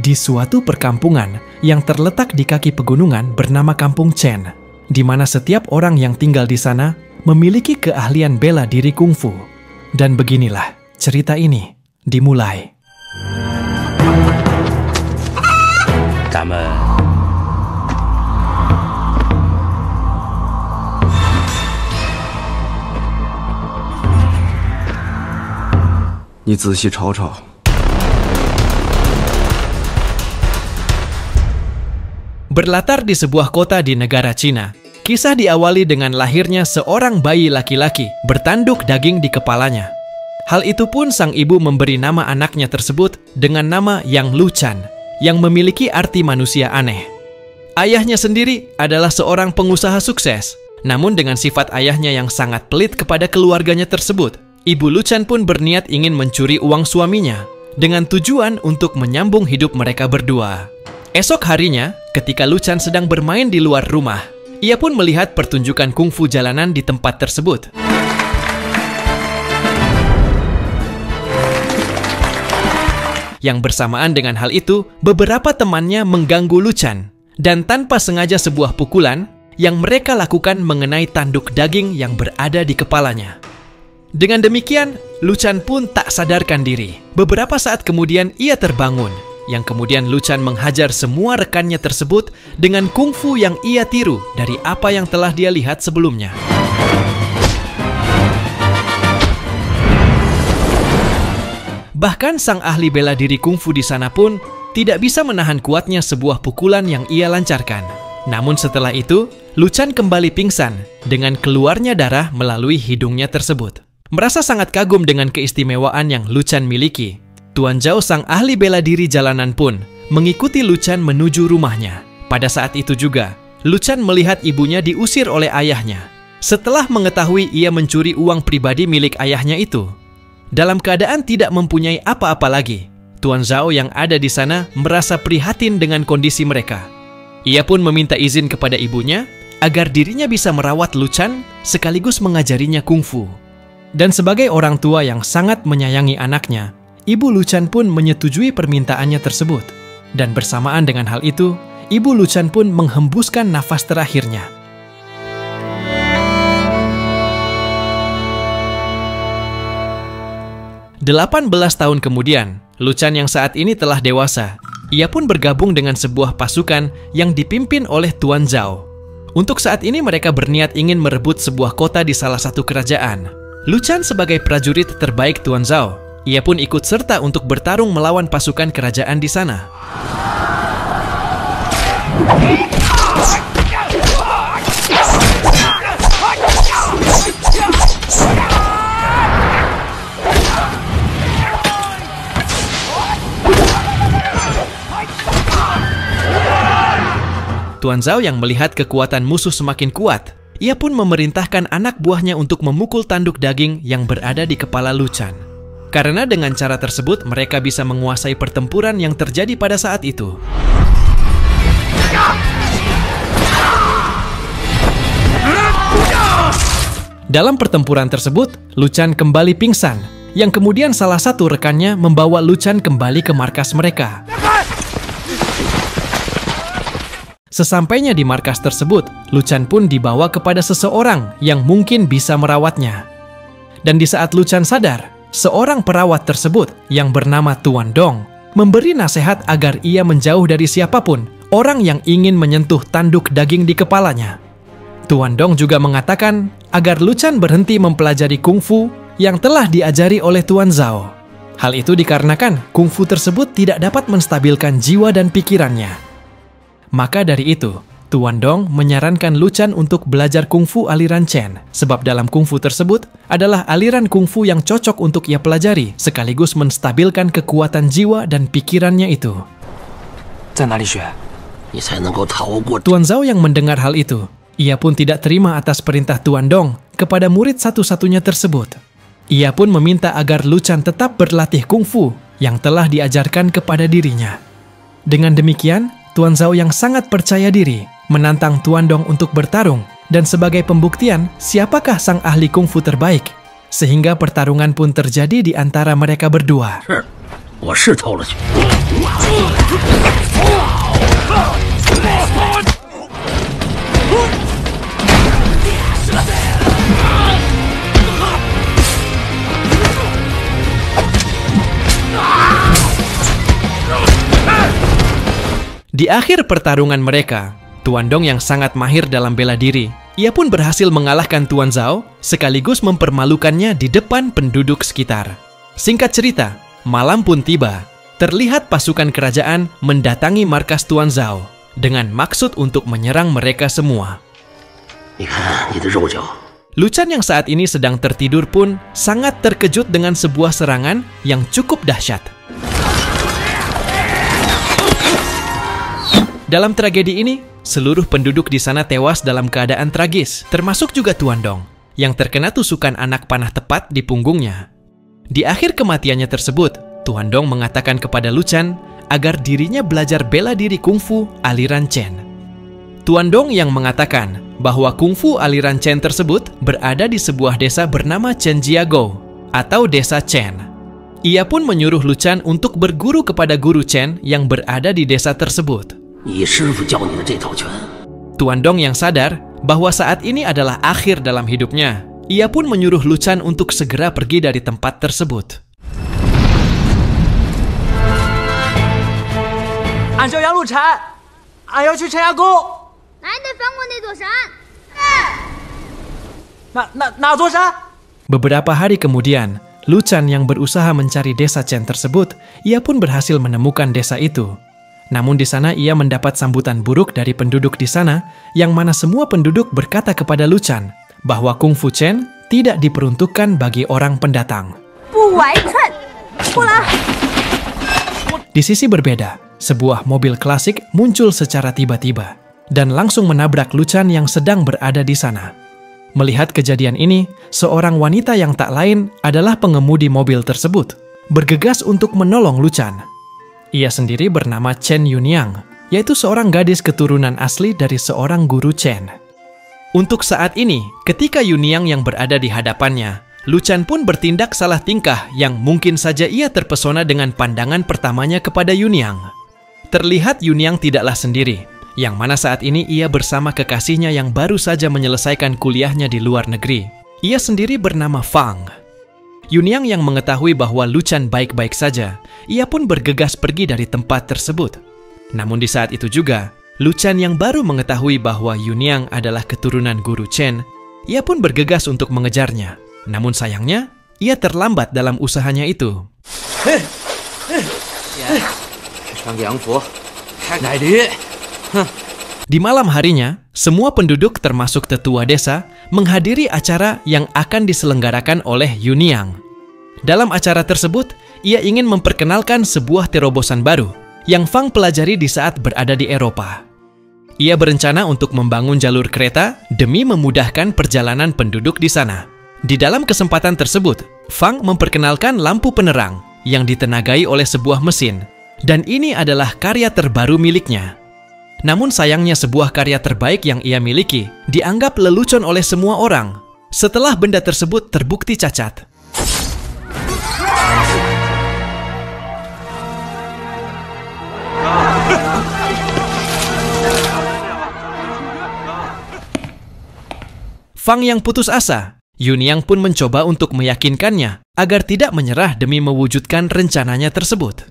di suatu perkampungan yang terletak di kaki pegunungan bernama Kampung Chen, di mana setiap orang yang tinggal di sana memiliki keahlian bela diri kungfu. Dan beginilah cerita ini dimulai. 咱们 你仔细瞅瞅。 Berlatar di sebuah kota di negara Cina, kisah diawali dengan lahirnya seorang bayi laki-laki bertanduk daging di kepalanya. Hal itu pun sang ibu memberi nama anaknya tersebut dengan nama Yang Luchan, yang memiliki arti manusia aneh. Ayahnya sendiri adalah seorang pengusaha sukses, namun dengan sifat ayahnya yang sangat pelit kepada keluarganya tersebut, Ibu Luchan pun berniat ingin mencuri uang suaminya dengan tujuan untuk menyambung hidup mereka berdua. Esok harinya, ketika Luchan sedang bermain di luar rumah, ia pun melihat pertunjukan kungfu jalanan di tempat tersebut. Yang bersamaan dengan hal itu, beberapa temannya mengganggu Luchan, dan tanpa sengaja sebuah pukulan yang mereka lakukan mengenai tanduk daging yang berada di kepalanya. Dengan demikian, Luchan pun tak sadarkan diri. Beberapa saat kemudian ia terbangun, yang kemudian Luchan menghajar semua rekannya tersebut dengan kungfu yang ia tiru dari apa yang telah dia lihat sebelumnya. Bahkan sang ahli bela diri kungfu di sana pun tidak bisa menahan kuatnya sebuah pukulan yang ia lancarkan. Namun setelah itu, Luchan kembali pingsan dengan keluarnya darah melalui hidungnya tersebut. Merasa sangat kagum dengan keistimewaan yang Luchan miliki, Tuan Zhao sang ahli bela diri jalanan pun mengikuti Luchan menuju rumahnya. Pada saat itu juga, Luchan melihat ibunya diusir oleh ayahnya. Setelah mengetahui ia mencuri uang pribadi milik ayahnya itu, dalam keadaan tidak mempunyai apa-apa lagi, Tuan Zhao yang ada di sana merasa prihatin dengan kondisi mereka. Ia pun meminta izin kepada ibunya agar dirinya bisa merawat Luchan sekaligus mengajarinya kungfu. Dan sebagai orang tua yang sangat menyayangi anaknya, Ibu Luchan pun menyetujui permintaannya tersebut. Dan bersamaan dengan hal itu, Ibu Luchan pun menghembuskan nafas terakhirnya. "18 tahun kemudian, Luchan yang saat ini telah dewasa, ia pun bergabung dengan sebuah pasukan yang dipimpin oleh Tuan Zhao. Untuk saat ini mereka berniat ingin merebut sebuah kota di salah satu kerajaan. Luchan sebagai prajurit terbaik Tuan Zhao, ia pun ikut serta untuk bertarung melawan pasukan kerajaan di sana. Tuan Zhao yang melihat kekuatan musuh semakin kuat, ia pun memerintahkan anak buahnya untuk memukul tanduk daging yang berada di kepala Luchan. Karena dengan cara tersebut mereka bisa menguasai pertempuran yang terjadi pada saat itu. Dalam pertempuran tersebut, Luchan kembali pingsan, yang kemudian salah satu rekannya membawa Luchan kembali ke markas mereka. Sesampainya di markas tersebut, Luchan pun dibawa kepada seseorang yang mungkin bisa merawatnya. Dan di saat Luchan sadar, seorang perawat tersebut yang bernama Tuan Dong memberi nasihat agar ia menjauh dari siapapun orang yang ingin menyentuh tanduk daging di kepalanya. Tuan Dong juga mengatakan agar Luchan berhenti mempelajari kungfu yang telah diajari oleh Tuan Zhao. Hal itu dikarenakan kungfu tersebut tidak dapat menstabilkan jiwa dan pikirannya. Maka dari itu, Tuan Dong menyarankan Luchan untuk belajar kungfu aliran Chen, sebab dalam kungfu tersebut adalah aliran kungfu yang cocok untuk ia pelajari, sekaligus menstabilkan kekuatan jiwa dan pikirannya itu. Tuan Zhao yang mendengar hal itu, ia pun tidak terima atas perintah Tuan Dong kepada murid satu-satunya tersebut. Ia pun meminta agar Luchan tetap berlatih kungfu yang telah diajarkan kepada dirinya. Dengan demikian, Tuan Zhao yang sangat percaya diri menantang Tuan Dong untuk bertarung, dan sebagai pembuktian siapakah sang ahli kungfu terbaik, sehingga pertarungan pun terjadi di antara mereka berdua. 我是偷了去。 Di akhir pertarungan mereka, Tuan Dong yang sangat mahir dalam bela diri, ia pun berhasil mengalahkan Tuan Zhao sekaligus mempermalukannya di depan penduduk sekitar. Singkat cerita, malam pun tiba. Terlihat pasukan kerajaan mendatangi markas Tuan Zhao dengan maksud untuk menyerang mereka semua. 你看你的肉脚。 Luchan yang saat ini sedang tertidur pun sangat terkejut dengan sebuah serangan yang cukup dahsyat. Dalam tragedi ini, seluruh penduduk di sana tewas dalam keadaan tragis, termasuk juga Tuan Dong, yang terkena tusukan anak panah tepat di punggungnya. Di akhir kematiannya tersebut, Tuan Dong mengatakan kepada Luchan agar dirinya belajar bela diri kungfu aliran Chen. Tuan Dong yang mengatakan bahwa kungfu aliran Chen tersebut berada di sebuah desa bernama Chenjiagou atau desa Chen. Ia pun menyuruh Luchan untuk berguru kepada guru Chen yang berada di desa tersebut. 你师傅教你的这套拳， Tuan Dong yang sadar bahwa saat ini adalah akhir dalam hidupnya, ia pun menyuruh Luchan untuk segera pergi dari tempat tersebut. 俺叫杨陆禅，俺要去陈崖沟。 那你得翻过那座山。哪座山？ Beberapa hari kemudian, Luchan yang berusaha mencari desa Chen tersebut, ia pun berhasil menemukan desa itu. Namun di sana ia mendapat sambutan buruk dari penduduk di sana, yang mana semua penduduk berkata kepada Luchan bahwa kungfu Chen tidak diperuntukkan bagi orang pendatang. Di sisi berbeda, sebuah mobil klasik muncul secara tiba-tiba dan langsung menabrak Luchan yang sedang berada di sana. Melihat kejadian ini, seorang wanita yang tak lain adalah pengemudi mobil tersebut, bergegas untuk menolong Luchan. Ia sendiri bernama Chen Yunyang, yaitu seorang gadis keturunan asli dari seorang guru Chen. Untuk saat ini, ketika Yunyang yang berada di hadapannya, Luchan pun bertindak salah tingkah yang mungkin saja ia terpesona dengan pandangan pertamanya kepada Yunyang. Terlihat Yunyang tidaklah sendiri, yang mana saat ini ia bersama kekasihnya yang baru saja menyelesaikan kuliahnya di luar negeri. Ia sendiri bernama Fang. Yunyang yang mengetahui bahwa Luchan baik-baik saja, ia pun bergegas pergi dari tempat tersebut. Namun di saat itu juga, Luchan yang baru mengetahui bahwa Yunyang adalah keturunan guru Chen, ia pun bergegas untuk mengejarnya. Namun sayangnya, ia terlambat dalam usahanya itu. Di malam harinya, semua penduduk termasuk tetua desa menghadiri acara yang akan diselenggarakan oleh Yunyang. Dalam acara tersebut, ia ingin memperkenalkan sebuah terobosan baru yang Fang pelajari di saat berada di Eropa. Ia berencana untuk membangun jalur kereta demi memudahkan perjalanan penduduk di sana. Di dalam kesempatan tersebut, Fang memperkenalkan lampu penerang yang ditenagai oleh sebuah mesin, dan ini adalah karya terbaru miliknya. Namun sayangnya sebuah karya terbaik yang ia miliki dianggap lelucon oleh semua orang setelah benda tersebut terbukti cacat. Fang yang putus asa, Yunyang pun mencoba untuk meyakinkannya agar tidak menyerah demi mewujudkan rencananya tersebut.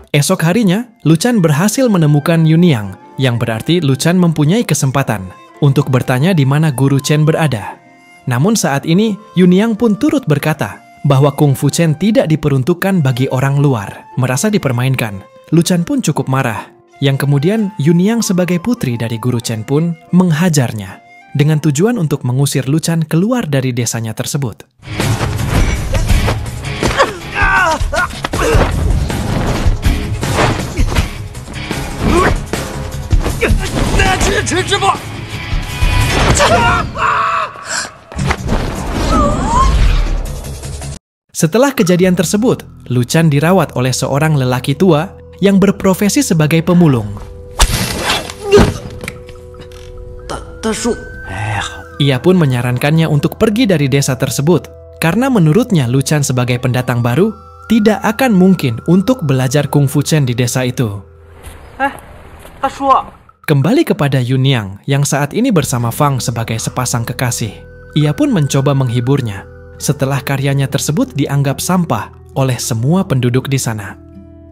Esok harinya, Luchan berhasil menemukan Yunyang, yang berarti Luchan mempunyai kesempatan untuk bertanya di mana guru Chen berada. Namun saat ini, Yunyang pun turut berkata bahwa kungfu Chen tidak diperuntukkan bagi orang luar. Merasa dipermainkan, Luchan pun cukup marah, yang kemudian Yunyang sebagai putri dari guru Chen pun menghajarnya, dengan tujuan untuk mengusir Luchan keluar dari desanya tersebut. Setelah kejadian tersebut, Luchan dirawat oleh seorang lelaki tua yang berprofesi sebagai pemulung. Ia pun menyarankannya untuk pergi dari desa tersebut, karena menurutnya Luchan sebagai pendatang baru tidak akan mungkin untuk belajar Kung Fu Chen di desa itu. Kembali kepada Yunyang yang saat ini bersama Fang sebagai sepasang kekasih. Ia pun mencoba menghiburnya setelah karyanya tersebut dianggap sampah oleh semua penduduk di sana.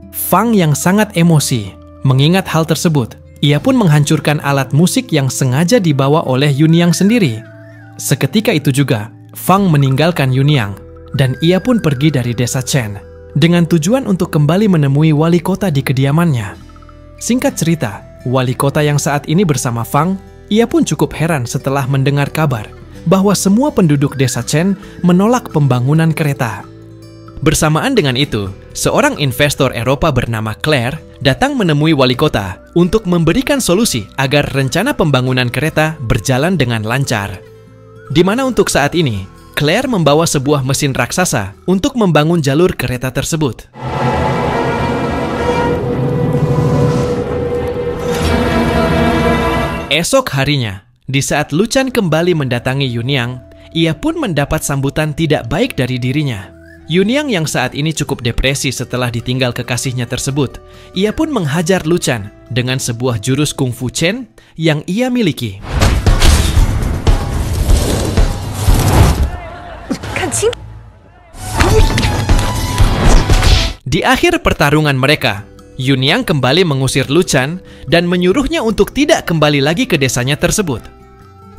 Fang yang sangat emosi mengingat hal tersebut. Ia pun menghancurkan alat musik yang sengaja dibawa oleh Yunyang sendiri. Seketika itu juga, Fang meninggalkan Yunyang dan ia pun pergi dari desa Chen dengan tujuan untuk kembali menemui wali kota di kediamannya. Singkat cerita, wali kota yang saat ini bersama Fang, ia pun cukup heran setelah mendengar kabar bahwa semua penduduk desa Chen menolak pembangunan kereta. Bersamaan dengan itu, seorang investor Eropa bernama Claire datang menemui wali kota untuk memberikan solusi agar rencana pembangunan kereta berjalan dengan lancar. Di mana untuk saat ini, Claire membawa sebuah mesin raksasa untuk membangun jalur kereta tersebut. Esok harinya, di saat Luchan kembali mendatangi Yunyang, ia pun mendapat sambutan tidak baik dari dirinya. Yunyang yang saat ini cukup depresi setelah ditinggal kekasihnya tersebut, ia pun menghajar Luchan dengan sebuah jurus Kung Fu Chen yang ia miliki. Di akhir pertarungan mereka, Yunyang kembali mengusir Luchan dan menyuruhnya untuk tidak kembali lagi ke desanya tersebut.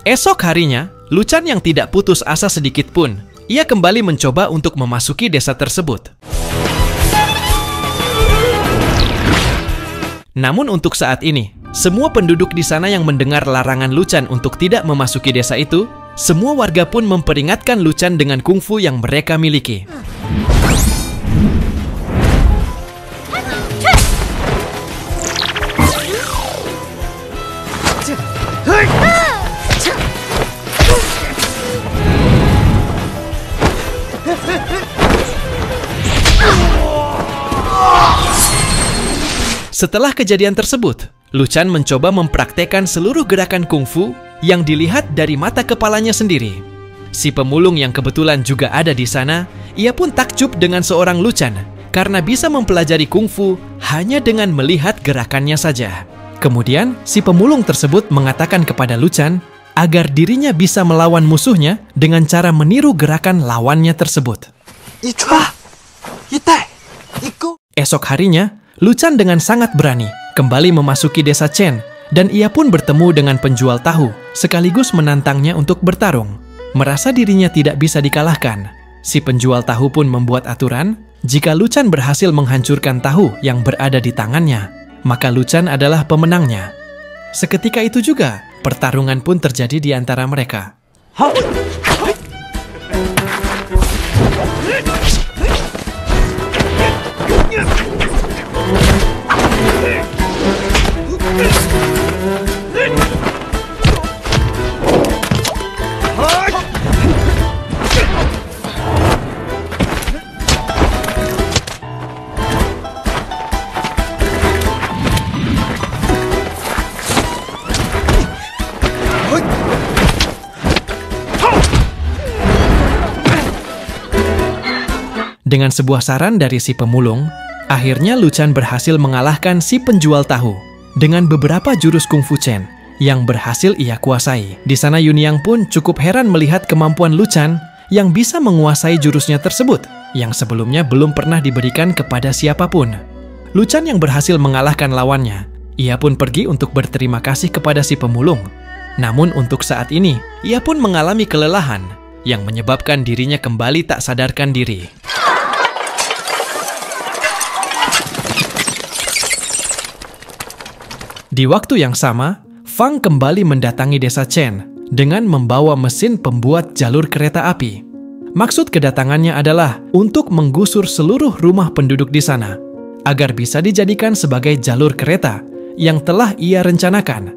Esok harinya, Luchan yang tidak putus asa sedikit pun, ia kembali mencoba untuk memasuki desa tersebut. Namun untuk saat ini, semua penduduk di sana yang mendengar larangan Luchan untuk tidak memasuki desa itu, semua warga pun memperingatkan Luchan dengan kungfu yang mereka miliki. Setelah kejadian tersebut, Luchan mencoba mempraktekkan seluruh gerakan kungfu yang dilihat dari mata kepalanya sendiri. Si pemulung yang kebetulan juga ada di sana, ia pun takjub dengan seorang Luchan karena bisa mempelajari kungfu hanya dengan melihat gerakannya saja. Kemudian, si pemulung tersebut mengatakan kepada Luchan agar dirinya bisa melawan musuhnya dengan cara meniru gerakan lawannya tersebut. Esok harinya, Luchan dengan sangat berani kembali memasuki desa Chen dan ia pun bertemu dengan penjual tahu sekaligus menantangnya untuk bertarung. Merasa dirinya tidak bisa dikalahkan, si penjual tahu pun membuat aturan jika Luchan berhasil menghancurkan tahu yang berada di tangannya, maka Luchan adalah pemenangnya. Seketika itu juga, pertarungan pun terjadi di antara mereka. Dengan sebuah saran dari si pemulung, akhirnya Luchan berhasil mengalahkan si penjual tahu dengan beberapa jurus Kung Fu Chen yang berhasil ia kuasai. Di sana Yunyang pun cukup heran melihat kemampuan Luchan yang bisa menguasai jurusnya tersebut yang sebelumnya belum pernah diberikan kepada siapapun. Luchan yang berhasil mengalahkan lawannya, ia pun pergi untuk berterima kasih kepada si pemulung. Namun untuk saat ini, ia pun mengalami kelelahan yang menyebabkan dirinya kembali tak sadarkan diri. Di waktu yang sama, Fang kembali mendatangi desa Chen dengan membawa mesin pembuat jalur kereta api. Maksud kedatangannya adalah untuk menggusur seluruh rumah penduduk di sana, agar bisa dijadikan sebagai jalur kereta yang telah ia rencanakan.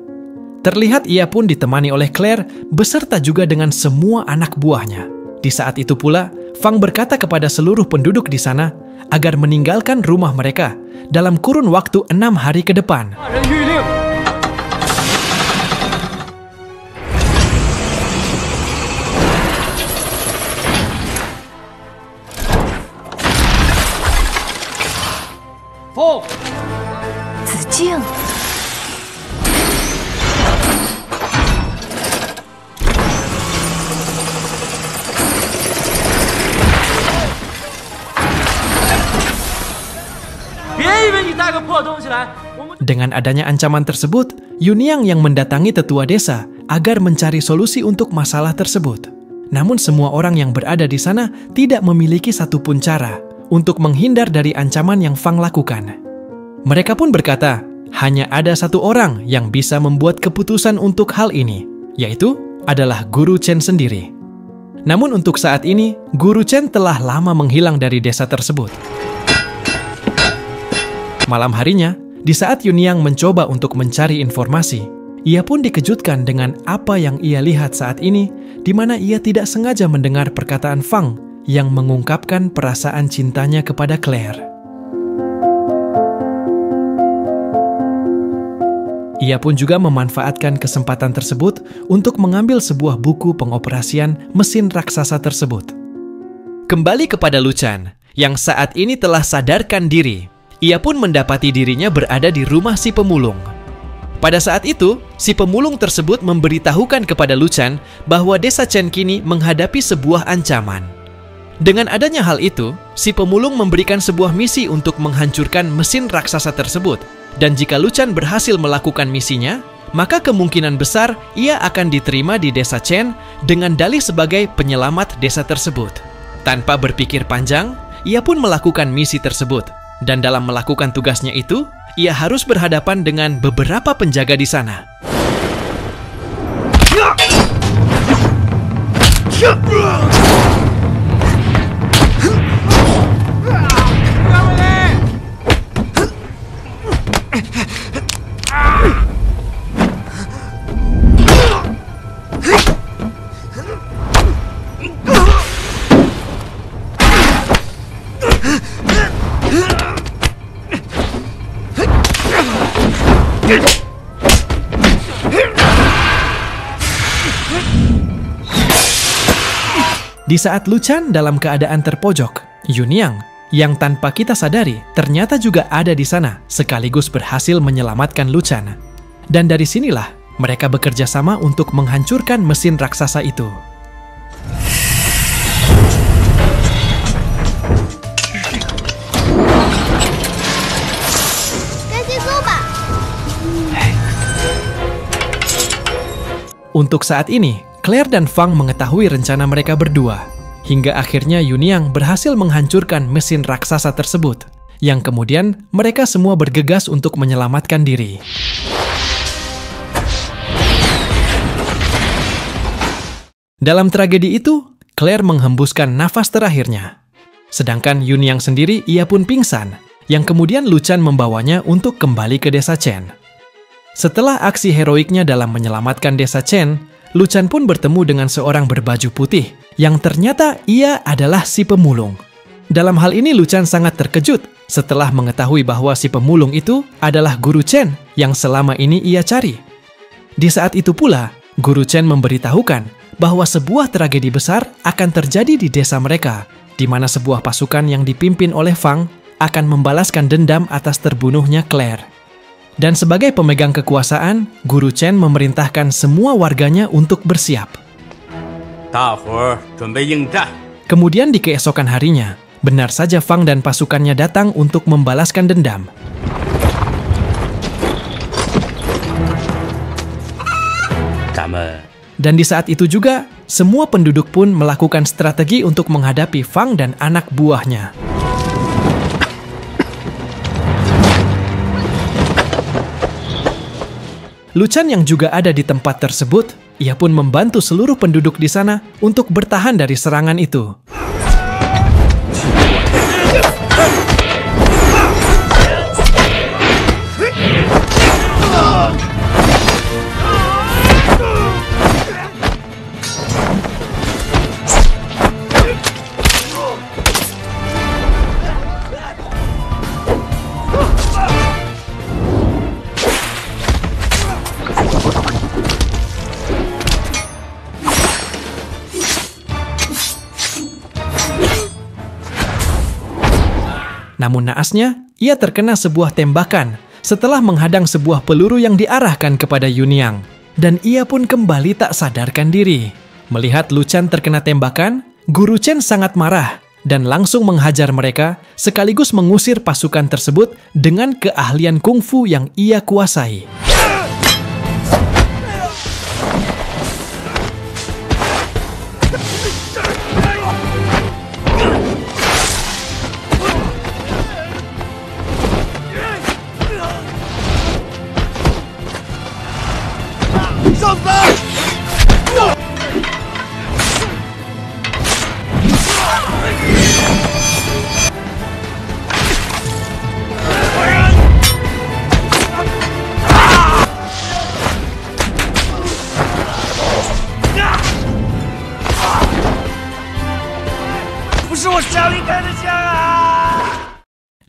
Terlihat ia pun ditemani oleh Claire beserta juga dengan semua anak buahnya. Di saat itu pula, Fang berkata kepada seluruh penduduk di sana agar meninggalkan rumah mereka dalam kurun waktu 6 hari ke depan. 好动起来，我们 Dengan adanya ancaman tersebut, Yunyang yang mendatangi tetua desa agar mencari solusi untuk masalah tersebut. Namun semua orang yang berada di sana tidak memiliki satupun cara untuk menghindar dari ancaman yang Fang lakukan. Mereka pun berkata, hanya ada satu orang yang bisa membuat keputusan untuk hal ini, yaitu adalah Guru Chen sendiri. Namun untuk saat ini, Guru Chen telah lama menghilang dari desa tersebut. Malam harinya, di saat Yunyang mencoba untuk mencari informasi, ia pun dikejutkan dengan apa yang ia lihat saat ini, di mana ia tidak sengaja mendengar perkataan Fang yang mengungkapkan perasaan cintanya kepada Claire. Ia pun juga memanfaatkan kesempatan tersebut untuk mengambil sebuah buku pengoperasian mesin raksasa tersebut. Kembali kepada Luchan, yang saat ini telah sadarkan diri. Ia pun mendapati dirinya berada di rumah si pemulung. Pada saat itu, si pemulung tersebut memberitahukan kepada Luchan bahwa desa Chen kini menghadapi sebuah ancaman. Dengan adanya hal itu, si pemulung memberikan sebuah misi untuk menghancurkan mesin raksasa tersebut. Dan jika Luchan berhasil melakukan misinya, maka kemungkinan besar ia akan diterima di desa Chen dengan dalih sebagai penyelamat desa tersebut. Tanpa berpikir panjang, ia pun melakukan misi tersebut. Dan dalam melakukan tugasnya itu, ia harus berhadapan dengan beberapa penjaga di sana. Di saat Luchan dalam keadaan terpojok, Yunyang, yang tanpa kita sadari ternyata juga ada di sana, sekaligus berhasil menyelamatkan Luchan. Dan dari sinilah mereka bekerja sama untuk menghancurkan mesin raksasa itu. Untuk saat ini, Claire dan Fang mengetahui rencana mereka berdua. Hingga akhirnya Yunyang berhasil menghancurkan mesin raksasa tersebut, yang kemudian mereka semua bergegas untuk menyelamatkan diri. Dalam tragedi itu, Claire menghembuskan nafas terakhirnya. Sedangkan Yunyang sendiri ia pun pingsan, yang kemudian Luchan membawanya untuk kembali ke desa Chen. Setelah aksi heroiknya dalam menyelamatkan desa Chen, Luchan pun bertemu dengan seorang berbaju putih, yang ternyata ia adalah si pemulung. Dalam hal ini Luchan sangat terkejut setelah mengetahui bahwa si pemulung itu adalah Guru Chen yang selama ini ia cari. Di saat itu pula, Guru Chen memberitahukan bahwa sebuah tragedi besar akan terjadi di desa mereka, di mana sebuah pasukan yang dipimpin oleh Fang akan membalaskan dendam atas terbunuhnya Claire. Dan sebagai pemegang kekuasaan, Guru Chen memerintahkan semua warganya untuk bersiap. Kemudian di keesokan harinya, benar saja Fang dan pasukannya datang untuk membalaskan dendam. Dan di saat itu juga, semua penduduk pun melakukan strategi untuk menghadapi Fang dan anak buahnya. Luchan yang juga ada di tempat tersebut, ia pun membantu seluruh penduduk di sana untuk bertahan dari serangan itu. Namun naasnya, ia terkena sebuah tembakan setelah menghadang sebuah peluru yang diarahkan kepada Yunyang. Dan ia pun kembali tak sadarkan diri. Melihat Luchan terkena tembakan, Guru Chen sangat marah dan langsung menghajar mereka sekaligus mengusir pasukan tersebut dengan keahlian kungfu yang ia kuasai.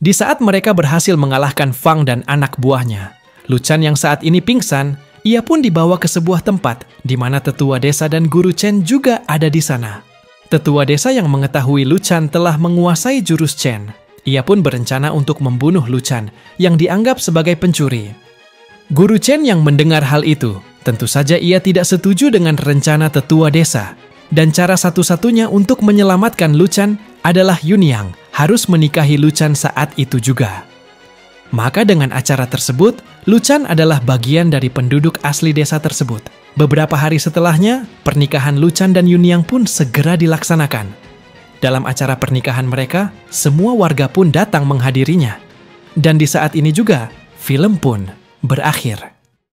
Di saat mereka berhasil mengalahkan Fang dan anak buahnya, Lu Chan yang saat ini pingsan, ia pun dibawa ke sebuah tempat di mana tetua desa dan guru Chen juga ada di sana. Tetua desa yang mengetahui Lu Chan telah menguasai jurus Chen, ia pun berencana untuk membunuh Lu Chan yang dianggap sebagai pencuri. Guru Chen yang mendengar hal itu, tentu saja ia tidak setuju dengan rencana tetua desa. Dan cara satu-satunya untuk menyelamatkan Lu Chan adalah Yunyang harus menikahi Lu Chan saat itu juga. Maka dengan acara tersebut, Lu Chan adalah bagian dari penduduk asli desa tersebut. Beberapa hari setelahnya, pernikahan Lu Chan dan Yunyang pun segera dilaksanakan. Dalam acara pernikahan mereka, semua warga pun datang menghadirinya. Dan di saat ini juga, film pun berakhir.